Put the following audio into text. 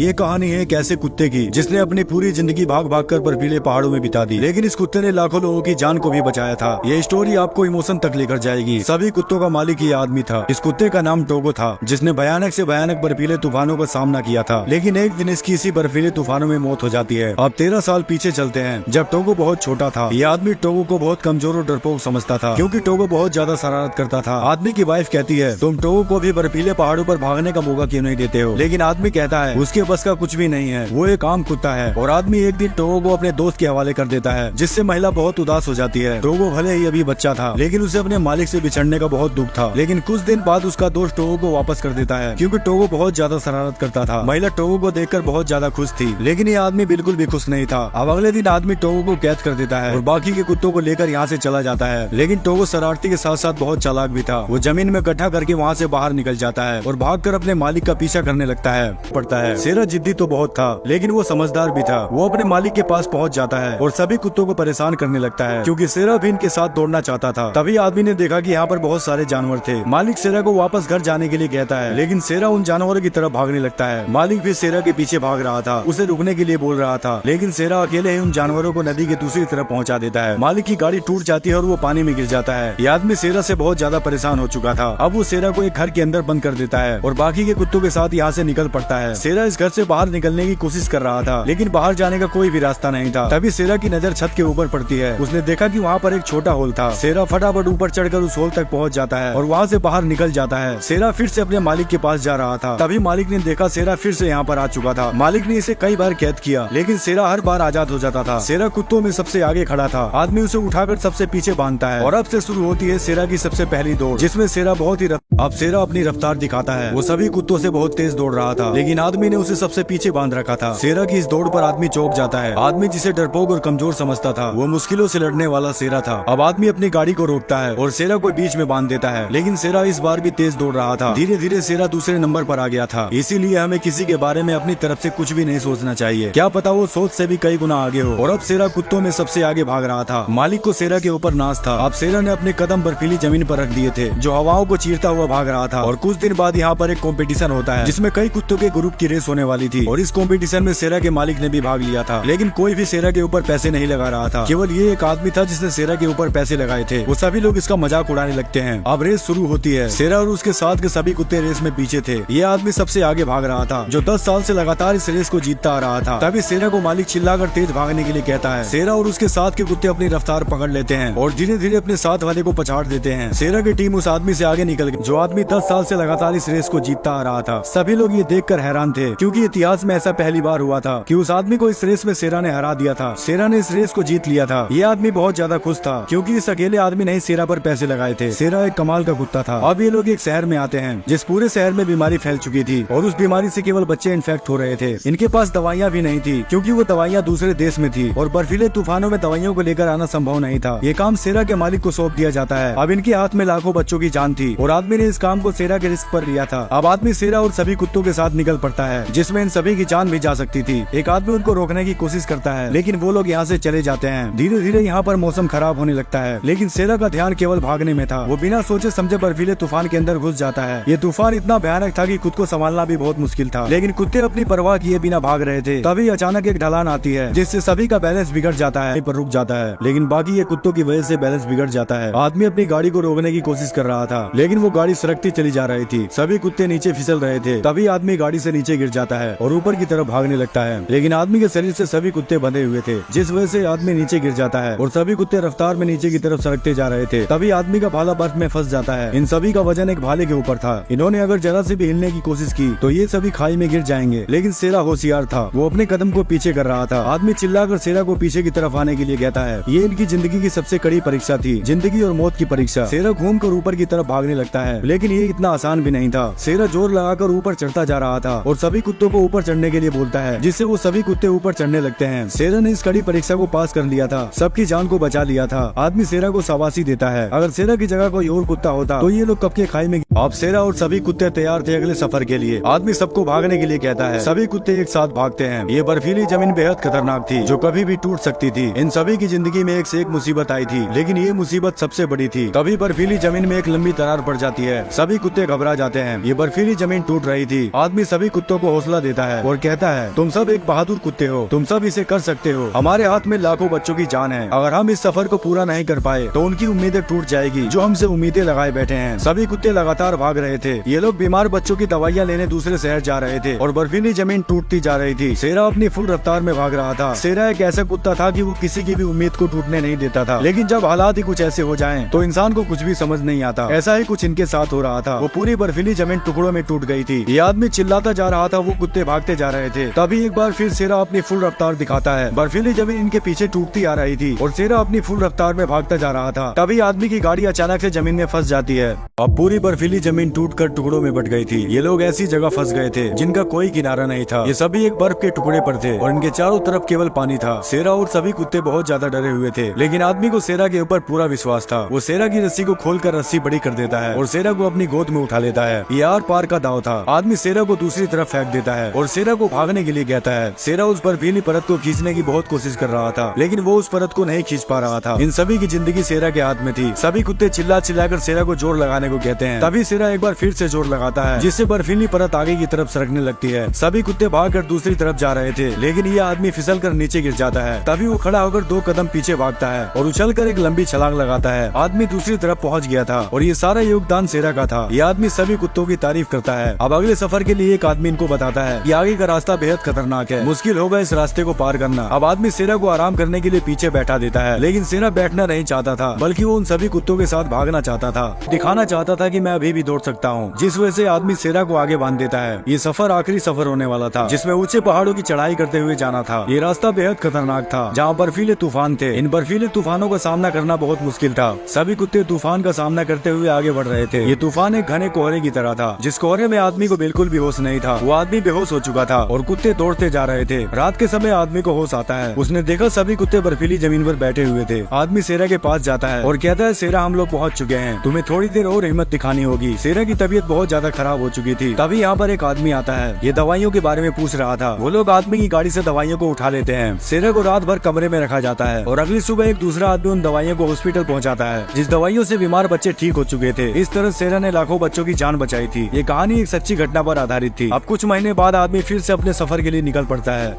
ये कहानी है एक ऐसे कुत्ते की जिसने अपनी पूरी जिंदगी भाग भाग कर बर्फीले पहाड़ों में बिता दी, लेकिन इस कुत्ते ने लाखों लोगों की जान को भी बचाया था। ये स्टोरी आपको इमोशन तक लेकर जाएगी। सभी कुत्तों का मालिक ये आदमी था। इस कुत्ते का नाम टोगो था, जिसने भयानक से भयानक बर्फीले तूफानों का सामना किया था। लेकिन एक दिन इसकी इसी बर्फीले तूफानों में मौत हो जाती है। अब 13 साल पीछे चलते हैं, जब टोगो बहुत छोटा था। ये आदमी टोगो को बहुत कमजोर और डरपोक समझता था, क्योंकि टोगो बहुत ज्यादा शरारत करता था। आदमी की वाइफ कहती है, तुम टोगो को भी बर्फीले पहाड़ों पर भागने का मौका क्यों नहीं देते हो? लेकिन आदमी कहता है उसके बस का कुछ भी नहीं है, वो एक आम कुत्ता है। और आदमी एक दिन टोगो को अपने दोस्त के हवाले कर देता है, जिससे महिला बहुत उदास हो जाती है। टोगो भले ही अभी बच्चा था, लेकिन उसे अपने मालिक से बिछड़ने का बहुत दुख था। लेकिन कुछ दिन बाद उसका दोस्त टोगो को वापस कर देता है, क्योंकि टोगो बहुत ज्यादा शरारत करता था। महिला टोगो को देखकर बहुत ज्यादा खुश थी, लेकिन ये आदमी बिल्कुल भी खुश नहीं था। अब अगले दिन आदमी टोगो को कैद कर देता है और बाकी के कुत्तों को लेकर यहाँ से चला जाता है। लेकिन टोगो शरारती के साथ साथ बहुत चालाक भी था। वो जमीन में इकट्ठा करके वहाँ से बाहर निकल जाता है और भागकर अपने मालिक का पीछा करने लगता है। सेरा जिद्दी तो बहुत था, लेकिन वो समझदार भी था। वो अपने मालिक के पास पहुंच जाता है और सभी कुत्तों को परेशान करने लगता है, क्योंकि सेरा भी इनके साथ दौड़ना चाहता था। तभी आदमी ने देखा कि यहाँ पर बहुत सारे जानवर थे। मालिक सेरा को वापस घर जाने के लिए कहता है, लेकिन सेरा उन जानवरों की तरफ भागने लगता है। मालिक भी सेरा के पीछे भाग रहा था, उसे रुकने के लिए बोल रहा था, लेकिन सेरा अकेले ही उन जानवरों को नदी के दूसरी तरफ पहुँचा देता है। मालिक की गाड़ी टूट जाती है और वो पानी में गिर जाता है। ये आदमी सेरा से बहुत ज्यादा परेशान हो चुका था। अब वो सेरा को एक घर के अंदर बंद कर देता है और बाकी के कुत्तों के साथ यहाँ से निकल पड़ता है। सेरा इस घर से बाहर निकलने की कोशिश कर रहा था, लेकिन बाहर जाने का कोई भी रास्ता नहीं था। तभी सेरा की नजर छत के ऊपर पड़ती है। उसने देखा कि वहाँ पर एक छोटा होल था। सेरा फटाफट ऊपर चढ़कर उस होल तक पहुँच जाता है और वहाँ से बाहर निकल जाता है। सेरा फिर से अपने मालिक के पास जा रहा था। तभी मालिक ने देखा सेरा फिर से यहाँ पर आ चुका था। मालिक ने इसे कई बार कैद किया, लेकिन सेरा हर बार आजाद हो जाता था। सेरा कुत्तों में सबसे आगे खड़ा था। आदमी उसे उठाकर सबसे पीछे बांधता है और अब से शुरू होती है सेरा की सबसे पहली दौड़, जिसमें सेरा बहुत ही अब सेरा अपनी रफ्तार दिखाता है। वो सभी कुत्तों से बहुत तेज दौड़ रहा था, लेकिन आदमी ने उसे सबसे पीछे बांध रखा था। सेरा की इस दौड़ पर आदमी चौंक जाता है। आदमी जिसे डरपोक और कमजोर समझता था, वो मुश्किलों से लड़ने वाला सेरा था। अब आदमी अपनी गाड़ी को रोकता है और सेरा को बीच में बांध देता है, लेकिन सेरा इस बार भी तेज दौड़ रहा था। धीरे धीरे सेरा दूसरे नंबर पर आ गया था। इसीलिए हमें किसी के बारे में अपनी तरफ से कुछ भी नहीं सोचना चाहिए, क्या पता वो सोच से भी कई गुना आगे हो। और अब सेरा कुत्तों में सबसे आगे भाग रहा था। मालिक को सेरा के ऊपर नाज था। अब सेरा ने अपने कदम बर्फीली जमीन पर रख दिए थे, जो हवाओं को चीरता हुआ भाग रहा था। और कुछ दिन बाद यहाँ पर एक कंपटीशन होता है, जिसमें कई कुत्तों के ग्रुप की रेस होने वाली थी। और इस कंपटीशन में सेरा के मालिक ने भी भाग लिया था, लेकिन कोई भी सेरा के ऊपर पैसे नहीं लगा रहा था। केवल ये एक आदमी था जिसने सेरा के ऊपर पैसे लगाए थे। वो सभी लोग इसका मजाक उड़ाने लगते हैं। अब रेस शुरू होती है। सेरा और उसके साथ के सभी कुत्ते रेस में पीछे थे। ये आदमी सबसे आगे भाग रहा था, जो 10 साल से लगातार इस रेस को जीतता आ रहा था। तभी सेरा को मालिक चिल्लाकर तेज भागने के लिए कहता है। सेरा और उसके साथ के कुत्ते अपनी रफ्तार पकड़ लेते हैं और धीरे धीरे अपने साथ वाले को पछाड़ देते हैं। सेरा की टीम उस आदमी से आगे निकल गई, जो आदमी 10 साल से लगातार इस रेस को जीतता आ रहा था। सभी लोग ये देखकर हैरान थे, क्योंकि इतिहास में ऐसा पहली बार हुआ था कि उस आदमी को इस रेस में सेरा ने हरा दिया था। सेरा ने इस रेस को जीत लिया था। ये आदमी बहुत ज्यादा खुश था, क्योंकि इस अकेले आदमी ने सेरा पर पैसे लगाए थे। सेरा एक कमाल का कुत्ता था। अब ये लोग एक शहर में आते हैं, जिस पूरे शहर में बीमारी फैल चुकी थी, और उस बीमारी से केवल बच्चे इन्फेक्ट हो रहे थे। इनके पास दवाइयाँ भी नहीं थी, क्योंकि वो दवाइयाँ दूसरे देश में थी और बर्फीले तूफानों में दवाइयों को लेकर आना संभव नहीं था। ये काम सेरा के मालिक को सौंप दिया जाता है। अब इनके हाथ में लाखों बच्चों की जान थी और आदमी ने इस काम को सेरा के रिस्क पर लिया था। अब आदमी सेरा और सभी कुत्तों के साथ निकल पड़ता है, जिसमें इन सभी की जान भी जा सकती थी। एक आदमी उनको रोकने की कोशिश करता है, लेकिन वो लोग यहाँ से चले जाते हैं। धीरे धीरे यहाँ पर मौसम खराब होने लगता है, लेकिन सेरा का ध्यान केवल भागने में था। वो बिना सोचे समझे बर्फीले तूफान के अंदर घुस जाता है। ये तूफान इतना भयानक था कि खुद को संभालना भी बहुत मुश्किल था, लेकिन कुत्ते अपनी परवाह किए बिना भाग रहे थे। तभी अचानक एक ढलान आती है, जिससे सभी का बैलेंस बिगड़ जाता है, पर रुक जाता है। लेकिन बाकी ये कुत्तों की वजह से बैलेंस बिगड़ जाता है। आदमी अपनी गाड़ी को रोकने की कोशिश कर रहा था, लेकिन वो गाड़ी सरकती चली जा रही थी। सभी कुत्ते नीचे फिसल रहे थे। तभी आदमी गाड़ी से नीचे गिर जाता है और ऊपर की तरफ भागने लगता है, लेकिन आदमी के शरीर से सभी कुत्ते बंधे हुए थे, जिस वजह से आदमी नीचे गिर जाता है और सभी कुत्ते रफ्तार में नीचे की तरफ सरकते जा रहे थे। तभी आदमी का भाला बर्फ में फंस जाता है। इन सभी का वजन एक भाले के ऊपर था। इन्होंने अगर जरा से भी हिलने की कोशिश की तो ये सभी खाई में गिर जाएंगे, लेकिन सेरा होशियार था। वो अपने कदम को पीछे कर रहा था। आदमी चिल्लाकर सेरा को पीछे की तरफ आने के लिए कहता है। ये इनकी जिंदगी की सबसे कड़ी परीक्षा थी, जिंदगी और मौत की परीक्षा। सेरा घूमकर ऊपर की तरफ भागने लगता है, लेकिन ये इतना आसान भी नहीं था। सेरा जोर लगाकर ऊपर चढ़ता जा रहा था और सभी कुत्तों को ऊपर चढ़ने के लिए बोलता है, जिससे वो सभी कुत्ते ऊपर चढ़ने लगते हैं। सेरा ने इस कड़ी परीक्षा को पास कर लिया था, सबकी जान को बचा लिया था। आदमी सेरा को शाबाशी देता है। अगर सेरा की जगह कोई और कुत्ता होता तो ये लोग कब के खाई में अब शेरा और सभी कुत्ते तैयार थे अगले सफर के लिए। आदमी सबको भागने के लिए कहता है। सभी कुत्ते एक साथ भागते हैं। ये बर्फीली जमीन बेहद खतरनाक थी, जो कभी भी टूट सकती थी। इन सभी की जिंदगी में एक से एक मुसीबत आई थी, लेकिन ये मुसीबत सबसे बड़ी थी। तभी बर्फीली जमीन में एक लंबी दरार पड़ जाती है। सभी कुत्ते घबरा जाते हैं। ये बर्फीली जमीन टूट रही थी। आदमी सभी कुत्तों को हौसला देता है और कहता है, तुम सब एक बहादुर कुत्ते हो, तुम सब इसे कर सकते हो। हमारे हाथ में लाखों बच्चों की जान है। अगर हम इस सफर को पूरा नहीं कर पाए तो उनकी उम्मीदें टूट जाएगी, जो हमसे उम्मीदें लगाए बैठे हैं। सभी कुत्ते लगातार भाग रहे थे। ये लोग बीमार बच्चों की दवाइयाँ लेने दूसरे शहर जा रहे थे और बर्फीली जमीन टूटती जा रही थी। शेरा अपनी फुल रफ्तार में भाग रहा था। शेरा एक ऐसा कुत्ता था कि वो किसी की भी उम्मीद को टूटने नहीं देता था, लेकिन जब हालात ही कुछ ऐसे हो जाएं तो इंसान को कुछ भी समझ नहीं आता। ऐसा ही कुछ इनके साथ हो रहा था। वो पूरी बर्फीली जमीन टुकड़ों में टूट गई थी। ये आदमी चिल्लाता जा रहा था, वो कुत्ते भागते जा रहे थे। तभी एक बार फिर शेरा अपनी फुल रफ्तार दिखाता है। बर्फीली जमीन इनके पीछे टूटती आ रही थी और शेरा अपनी फुल रफ्तार में भागता जा रहा था। तभी आदमी की गाड़ी अचानक से जमीन में फंस जाती है। अब पूरी बर्फीली जमीन टूटकर टुकड़ों में बट गई थी। ये लोग ऐसी जगह फंस गए थे जिनका कोई किनारा नहीं था। ये सभी एक बर्फ के टुकड़े पर थे और इनके चारों तरफ केवल पानी था। शेरा और सभी कुत्ते बहुत ज्यादा डरे हुए थे, लेकिन आदमी को शेरा के ऊपर पूरा विश्वास था। वो शेरा की रस्सी को खोलकर रस्सी बड़ी कर देता है और शेरा को अपनी गोद में उठा लेता है। ये आर पार का दाव था। आदमी शेरा को दूसरी तरफ फेंक देता है और शेरा को भागने के लिए कहता है। शेरा उस बर्फीली परत को खींचने की बहुत कोशिश कर रहा था, लेकिन वो उस परत को नहीं खींच पा रहा था। इन सभी की जिंदगी शेरा के हाथ में थी। सभी कुत्ते चिल्ला चिल्लाकर शेरा को जोर लगाने को कहते हैं। तभी शेरा एक बार फिर से जोर लगाता है, जिससे बर्फीली परत आगे की तरफ सरकने लगती है। सभी कुत्ते भागकर दूसरी तरफ जा रहे थे, लेकिन ये आदमी फिसलकर नीचे गिर जाता है। तभी वो खड़ा होकर 2 कदम पीछे भागता है और उछलकर एक लंबी छलांग लगाता है। आदमी दूसरी तरफ पहुंच गया था और ये सारा योगदान शेरा का था। ये आदमी सभी कुत्तों की तारीफ करता है। अब अगले सफर के लिए एक आदमी इनको बताता है कि आगे का रास्ता बेहद खतरनाक है, मुश्किल होगा इस रास्ते को पार करना। अब आदमी शेरा को आराम करने के लिए पीछे बैठा देता है, लेकिन शेरा बैठना नहीं चाहता था, बल्कि वो उन सभी कुत्तों के साथ भागना चाहता था। दिखाना चाहता था कि मैं अभी भी दौड़ सकता हूँ, जिस वजह से आदमी शेरा को आगे बांध देता है। ये सफर आखिरी सफर होने वाला था, जिसमें ऊंचे पहाड़ों की चढ़ाई करते हुए जाना था। ये रास्ता बेहद खतरनाक था, जहाँ बर्फीले तूफान थे। इन बर्फीले तूफानों का सामना करना बहुत मुश्किल था। सभी कुत्ते तूफान का सामना करते हुए आगे बढ़ रहे थे। ये तूफान एक घने कोहरे की तरह था, जिस कोहरे में आदमी को बिल्कुल भी होश नहीं था। वो आदमी बेहोश हो चुका था और कुत्ते दौड़ते जा रहे थे। रात के समय आदमी को होश आता है। उसने देखा सभी कुत्ते बर्फीली जमीन पर बैठे हुए थे। आदमी शेरा के पास जाता है और कहता है, शेरा हम लोग पहुँच चुके हैं, तुम्हें थोड़ी देर और हिम्मत दिखानी होगी। शेरा की तबीयत बहुत ज्यादा खराब हो चुकी थी। तभी यहाँ पर एक आदमी आता है। ये दवाइयों के बारे में पूछ रहा था। वो लोग आदमी की गाड़ी से दवाइयों को उठा लेते हैं। शेरा को रात भर कमरे में रखा जाता है और अगली सुबह एक दूसरा आदमी उन दवाइयों को हॉस्पिटल पहुंचाता है, जिस दवाइयों से बीमार बच्चे ठीक हो चुके थे। इस तरह शेरा ने लाखों बच्चों की जान बचाई थी। ये कहानी एक सच्ची घटना पर आधारित थी। अब कुछ महीने बाद आदमी फिर से अपने सफर के लिए निकल पड़ता है।